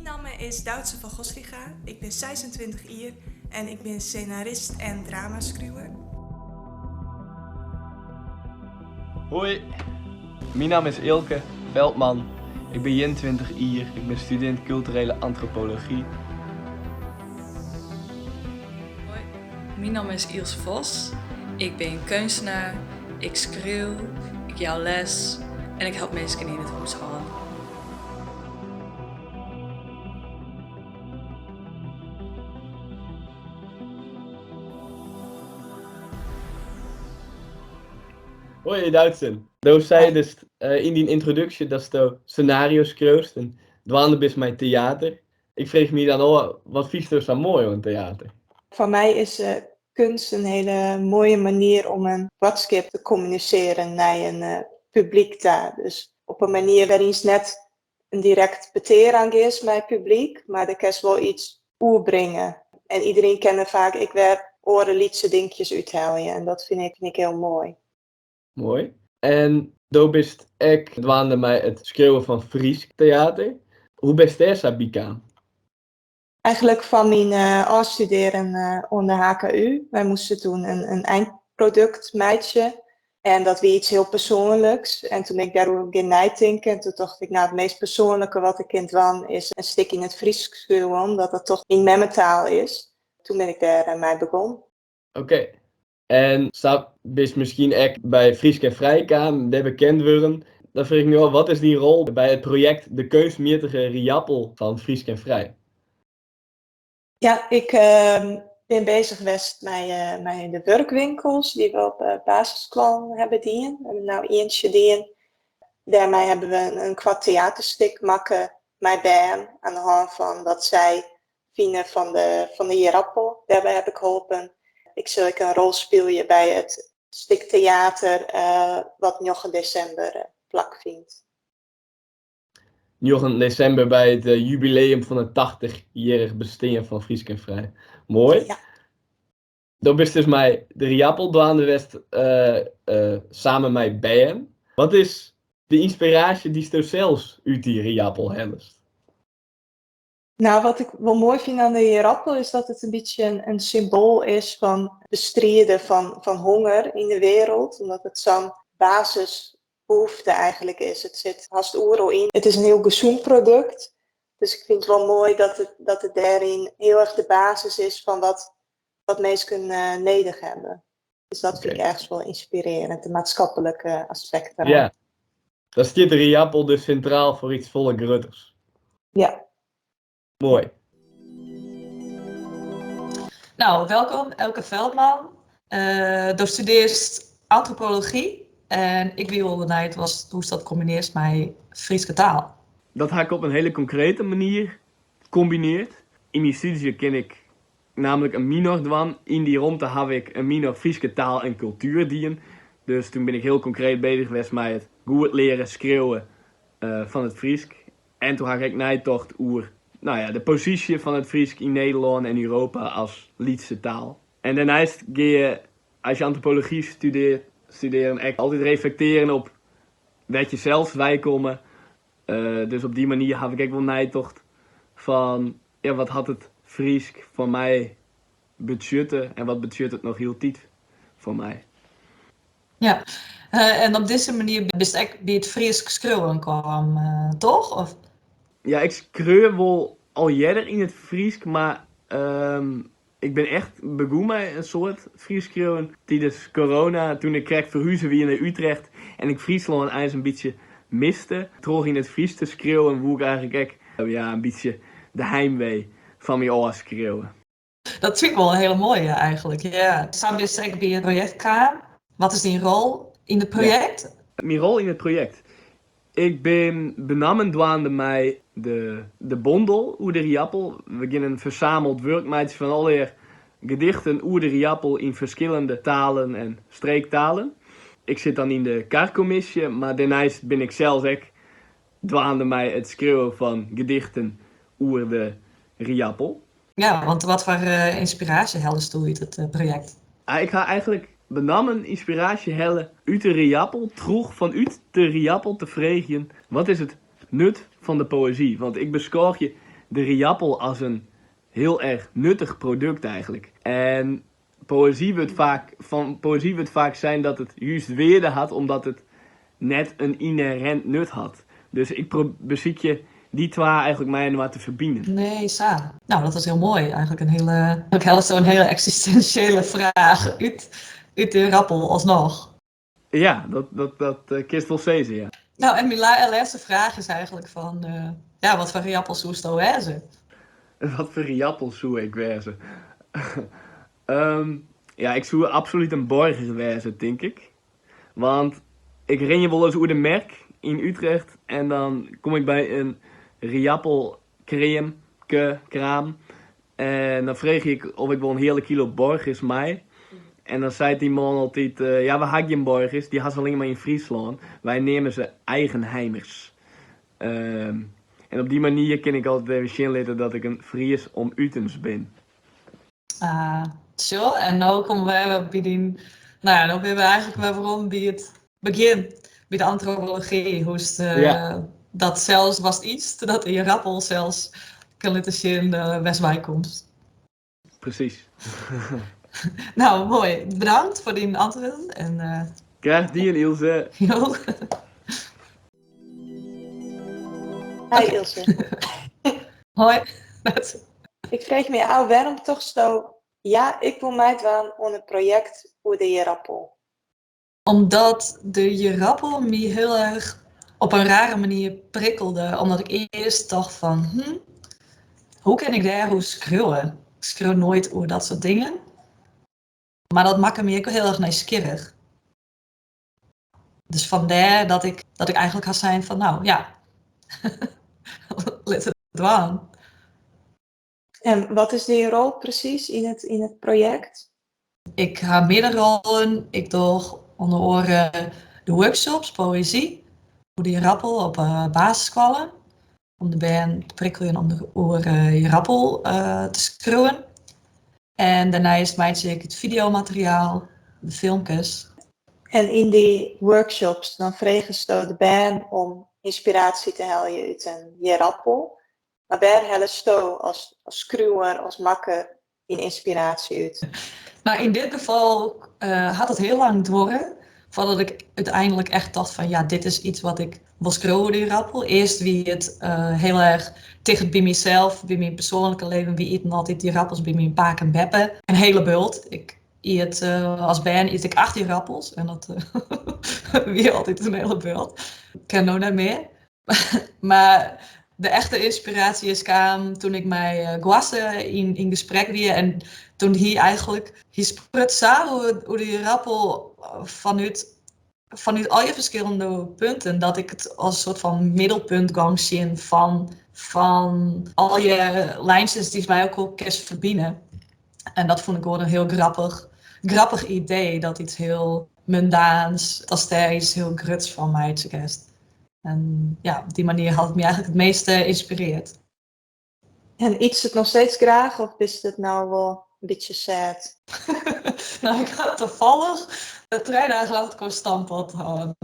Mijn naam is Duitse van Gosliga, ik ben 26 jaar en ik ben scenarist en dramaschrijver. Hoi, mijn naam is Ilke Veldman. Ik ben 21 jaar, ik ben student culturele antropologie. Hoi, mijn naam is Ilse Vos. Ik ben kunstenaar, ik schreeuw, ik jou les en ik help mensen in het huishouden. Hoi Duitsen. Dat zei dus in die introductie dat je scenario's schreeuwt en dwaande bist mijn theater. Ik vraag me dan al, wat vies er zo mooi aan theater? Voor mij is kunst een hele mooie manier om een boodschap te communiceren naar een publiek daar. Dus op een manier waarin het net een direct beterang is met het publiek, maar de kan wel iets oerbrengen. En iedereen kent vaak, ik weer orenliedse dingetjes uithalen en dat vind ik heel mooi. Mooi. En daar bist ik dwaande mij het schreeuwen van Fries theater. Hoe best daar zo bekend? Eigenlijk van mijn afstuderen aan de HKU. Wij moesten toen een eindproduct meidje. En dat was iets heel persoonlijks. En toen ik daarover ging nadenken, en toen dacht ik, nou, het meest persoonlijke wat ik kind wan is een stuk in het Fries schreeuwen, omdat dat toch in mijn taal is. Toen ben ik daar mee begonnen. Oké. En zou bist misschien ook bij Friesk en Vrijkaam, daar bekend worden. Dan vraag ik me al, wat is die rol bij het project De Keusmeertige Riappel van Friesk en Vrij? Ja, ik ben bezig geweest met de werkwinkels die we op basisschool hebben dienen. We hebben nou eentje dienen. Daarmee hebben we een kwart theaterstuk maken met band aan de hand van wat zij vinden van de Jerappel. Daarbij heb ik geholpen. Ik zal een rol spelen bij het stuk theater wat 9 december plak vindt. 9 december bij het jubileum van het 80-jarig bestaan van Friesk en Vrij. Mooi. Ja. Dan bist dus mij de Riappel dwaande west samen met Bijen. Wat is de inspiratie die je zelfs uit die Riappel hebt? Nou, wat ik wel mooi vind aan de Jerappel is dat het een beetje een symbool is van bestrijden van honger in de wereld. Omdat het zo'n basisbehoefte eigenlijk is. Het zit haast oero in. Het is een heel gezond product. Dus ik vind het wel mooi dat het daarin heel erg de basis is van wat mensen nodig hebben. Dus dat vind ik ergens wel inspirerend, de maatschappelijke aspecten. Ja, dan staat de Riappel dus centraal voor iets volle grutters. Ja. Mooi. Nou, welkom Elke Veldman. Dostudeert antropologie en ik wilde naar hoe dat combineert met Friese taal. Dat ga ik op een hele concrete manier combineerd. In mijn studie ken ik namelijk een minor dwan. In die rondte heb ik een minor Friese taal en cultuur dien. Dus toen ben ik heel concreet bezig geweest met het goed leren schreeuwen van het Fries. En toen ga ik nijtocht over de positie van het Fries in Nederland en Europa als liedse taal. En daarnaast ga je, als je antropologie studeren, echt altijd reflecteren op wat je zelf bijkomen. Dus op die manier heb ik wel nijtocht van, ja, wat had het Fries voor mij budgetten en wat budget het nog heel tijd voor mij. Ja, en op deze manier bist ik bij het Fries schreeuwen kwam, toch? Of? Ja, ik schreeuw wel al eerder in het Fries, maar ik ben echt begonnen met een soort Fries schreeuwen tijdens corona. Toen ik kreeg verhuizen weer naar Utrecht en ik Friesland eens een beetje miste. Terug in het Fries te schreeuwen, hoe ik eigenlijk een beetje de heimwee van mijn oor schreeuwen. Dat vind ik wel een hele mooie eigenlijk, ja. Samen is ik bij het project kwam. Wat is die rol in het project? Ja. Mijn rol in het project? Ik ben benammen dwaande mij de bondel oer de Riappel. We gaan verzameld werkmeidjes van allerlei gedichten oer de Riappel in verschillende talen en streektalen. Ik zit dan in de kaartcommissie, maar daarnaast ben ik zelfs ook dwaande mij het schreeuwen van gedichten oer de Riappel. Ja, want wat voor inspiratie helst u uit het project? Ik ga eigenlijk benammen inspiratie hellen uit de Riappel, terug vanuit de Riappel te vragen, wat is het nut van de poëzie? Want ik beschouw je de riappel als een heel erg nuttig product eigenlijk. En poëzie wordt vaak zijn dat het juist weerde had, omdat het net een inherent nut had. Dus ik beziek je die twee eigenlijk mij en wat te verbinden. Nee, Sa. Nou, dat is heel mooi. Eigenlijk zo'n hele existentiële vraag uit de rappel alsnog. Ja, dat kist wel zezen, ja. Nou, en mijn laatste vraag is eigenlijk van, wat voor riappels zoest nou wezen? Wat voor riappels zou ik wezen? Ja, ik zou absoluut een borger wezen, denk ik. Want ik ren je wel eens over de merk in Utrecht en dan kom ik bij een riappelcrème, kraam. En dan vreeg ik of ik wel een hele kilo borgers mij. En dan zei die man altijd, ja, we hadden geen borgers, die had ze alleen maar in Friesland. Wij nemen ze eigenheimers. En op die manier kan ik altijd even zien dat ik een Fries om Utens ben. Zo, en nu komen we bij die, nou ja, nu ben we eigenlijk weer rond bij het begin, bij de antropologie, hoe is dat zelfs was iets, dat in je rappel zelfs kan laten zien West-Bijkomst. Precies. Nou, mooi. Bedankt voor die antwoorden. En, Krijg die en Ilse. jo. Hi Ilse. Hoi. Ik vraag me af, waarom toch zo... Ja, ik wil meedoen aan een project over de Jerappel. Omdat de Jerappel me heel erg op een rare manier prikkelde. Omdat ik eerst dacht van, hoe kan ik daar hoe schreeuwen? Ik schreeuw nooit over dat soort dingen. Maar dat maakte me ook heel erg nieuwsgierig. Dus vandaar dat ik eigenlijk had zijn van, nou ja, let het aan. En wat is die rol precies in het project? Ik heb meerdere rollen. Ik doe onder andere de workshops, poëzie, voor de rappel op basisscholen. Om de band te prikkelen om de rappel te schreeuwen. En daarnaast maak ik het videomateriaal, de filmpjes. En in die workshops dan vregen ze de band om inspiratie te halen uit een Jerappel. Maar waar hellen ze als schreeuwer, als makker in inspiratie uit? Maar in dit geval had het heel lang door, voordat ik uiteindelijk echt dacht van ja, dit is iets wat ik wil schreeuwen, die rappel. Eerst wie het heel erg dicht bij mezelf, bij mijn persoonlijke leven, wie eten altijd die rappels bij mijn paak en beppen. Een hele bult. Ik eet als band eet ik 18 rappels en dat wie altijd een hele bult. Ik ken nou net meer. Maar de echte inspiratie kwam toen ik met Guasse in gesprek weer en toen hij eigenlijk sprut hoe die rappel vanuit al je verschillende punten, dat ik het als een soort van middelpunt gang zien van al je lijntjes die mij ook al kerst verbinden. En dat vond ik gewoon een heel grappig idee, dat iets heel mundaans, dat daar iets heel gruts van mij te kerst. En ja, op die manier had het me eigenlijk het meeste geïnspireerd. En iets het nog steeds graag of is het nou wel een beetje sad? Nou, ik had toevallig 3 dagen later kon stampot houden.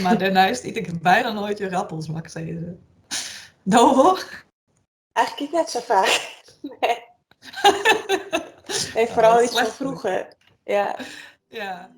Maar daarnaast eet ik bijna nooit je rappels, mag ik zeggen. Dovo? Eigenlijk niet net zo vaak. Nee. Nee, vooral iets van vroeger. Ja. Ja.